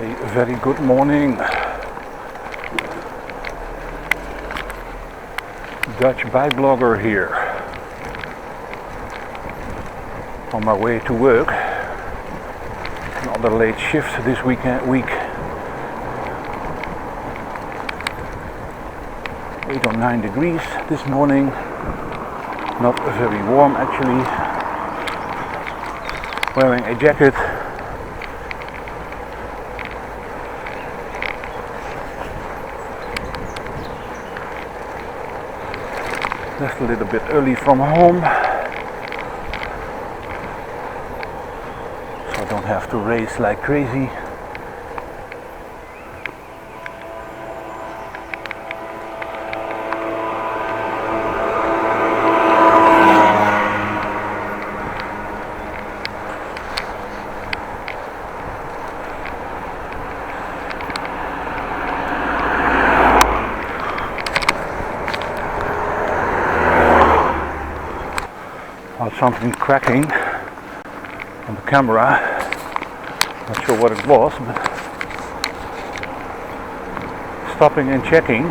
A very good morning. Dutch bike blogger here. On my way to work. Another late shift this week. 8 or 9 degrees this morning. Not very warm actually. Wearing a jacket. Left a little bit early from home, so I don't have to race like crazy. Something cracking on the camera, not sure what it was, but stopping and checking.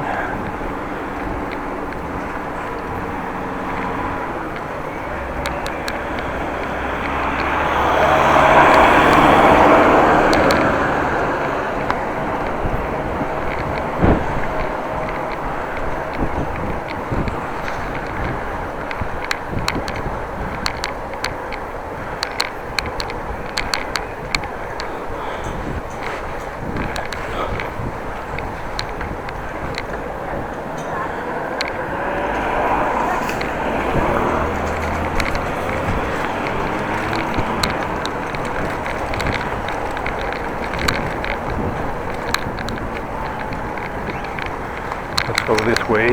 Let's go this way.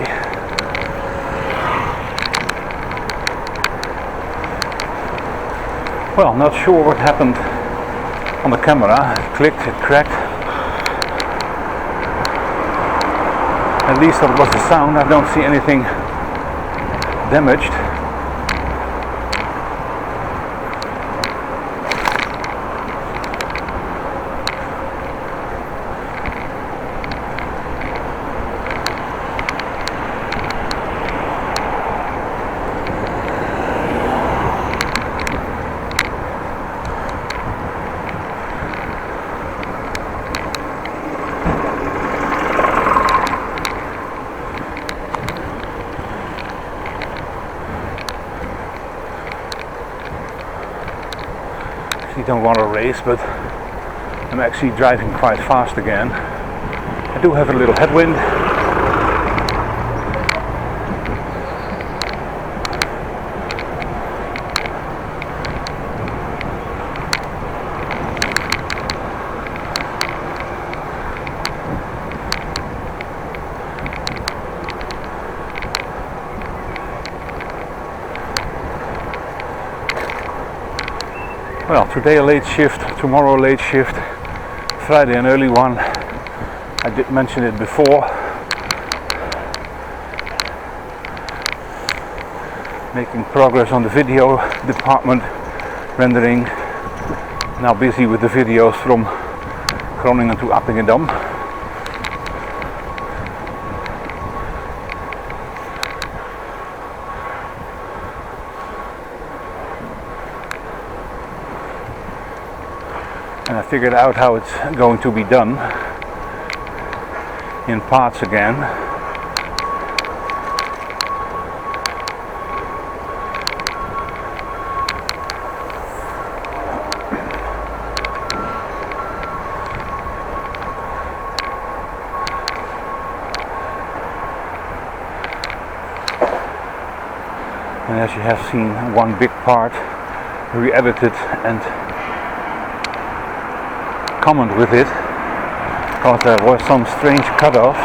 Well, not sure what happened on the camera. It clicked, it cracked. At least that was the sound. I don't see anything damaged. Don't want to race, but I'm actually driving quite fast again. I do have a little headwind. Well, today a late shift, tomorrow a late shift, Friday an early one. I did mention it before. Making progress on the video department, rendering. Now busy with the videos from Groningen to Appingedam. And I figured out how it's going to be done in parts again. And as you have seen, one big part re-edited and comment with it, because there was some strange cutoff.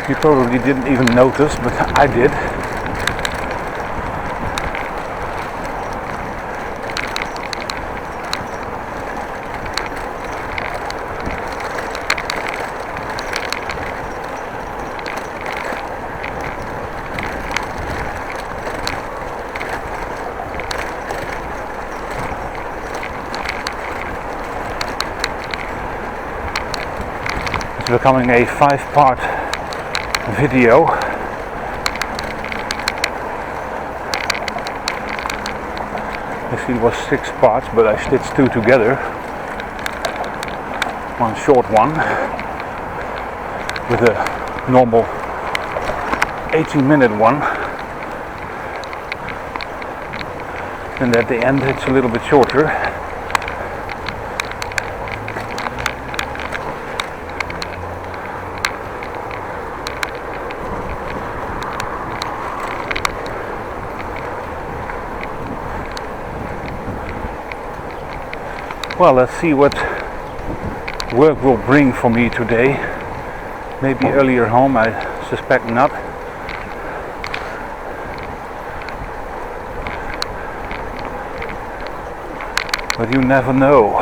You probably didn't even notice, but I did. It's becoming a 5-part video. Actually it was 6 parts, but I stitched 2 together. One short one with a normal 18-minute one, and at the end it's a little bit shorter. Well, let's see what work will bring for me today. Maybe earlier home, I suspect not. But you never know.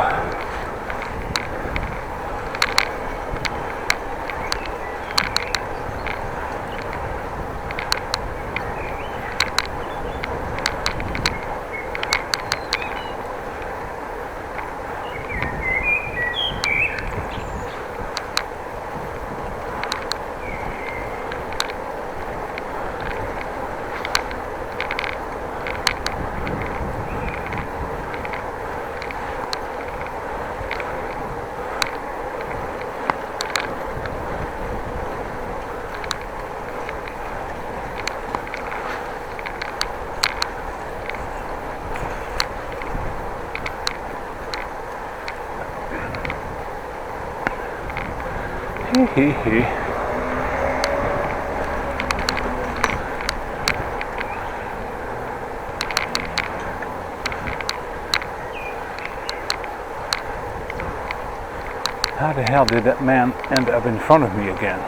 How the hell did that man end up in front of me again?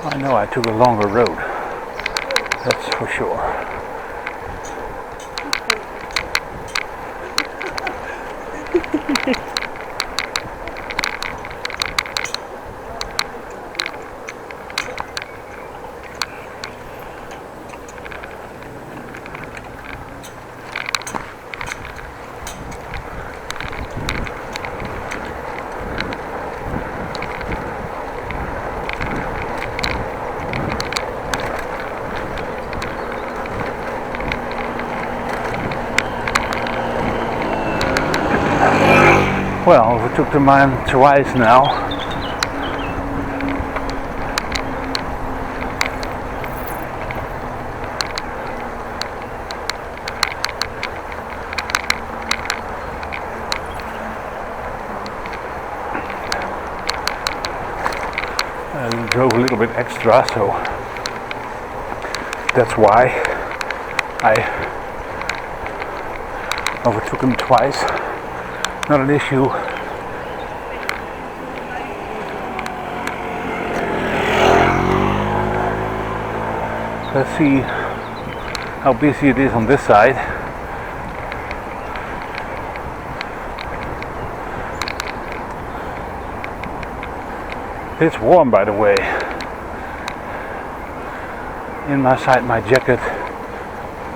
I know I took a longer road, that's for sure. Well, we took the mine twice now. I drove a little bit extra, so that's why I overtook him twice. Not an issue. Let's see how busy it is on this side. It's warm, by the way. Inside my jacket,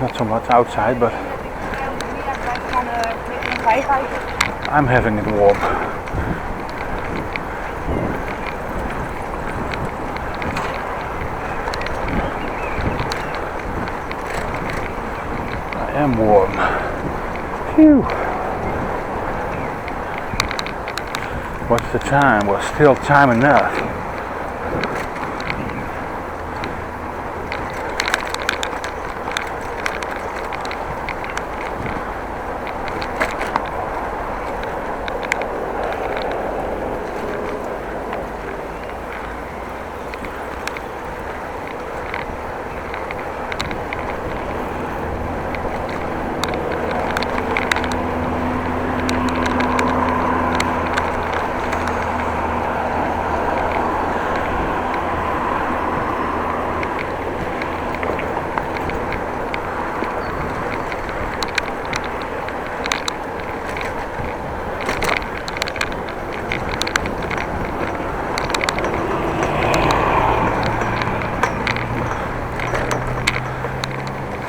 not so much outside, but I'm having it warm. I am warm. Phew. What's the time? Well, still time enough.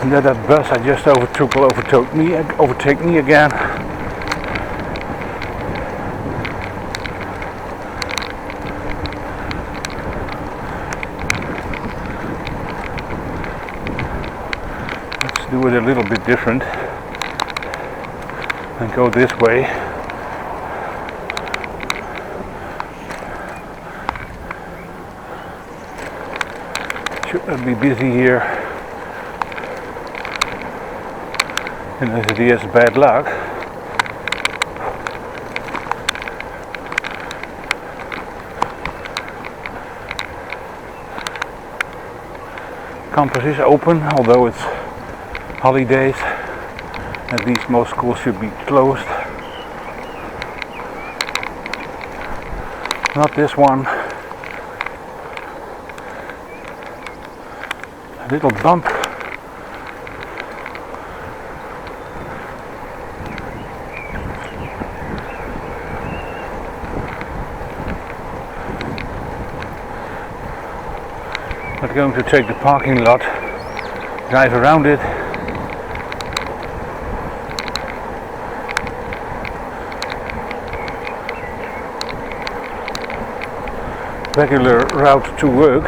And that bus I just overtook will overtake me again. Let's do it a little bit different and go this way. Should not be busy here. And as it is, bad luck. Campus is open, although it's holidays. At least most schools should be closed. Not this one. A little bump. Not going to take the parking lot, drive around it. Regular route to work.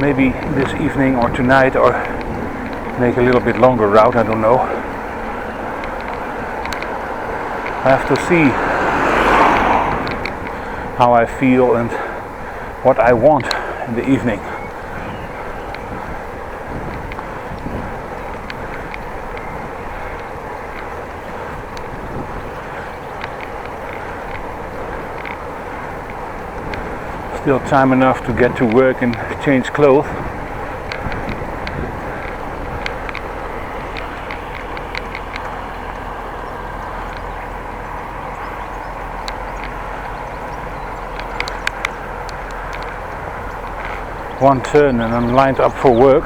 Maybe this evening or tonight, or make a little bit longer route, I don't know. I have to see how I feel and what I want in the evening. Still time enough to get to work and change clothes. One turn and I'm lined up for work.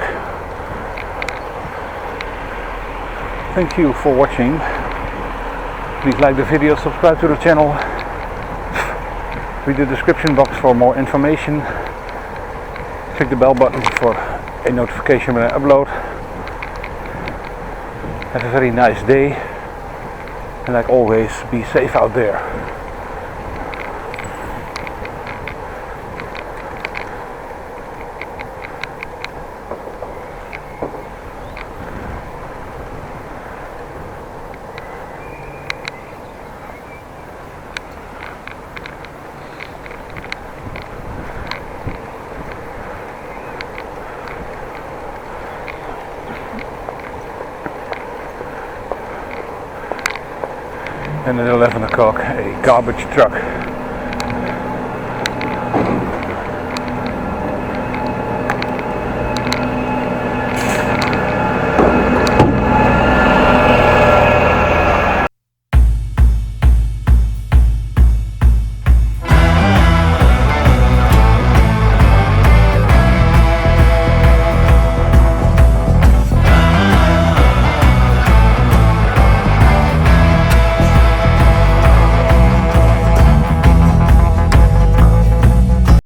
Thank you for watching. Please like the video, subscribe to the channel. Read the description box for more information. Click the bell button for a notification when I upload. Have a very nice day. And like always, be safe out there. And at 11 o'clock a garbage truck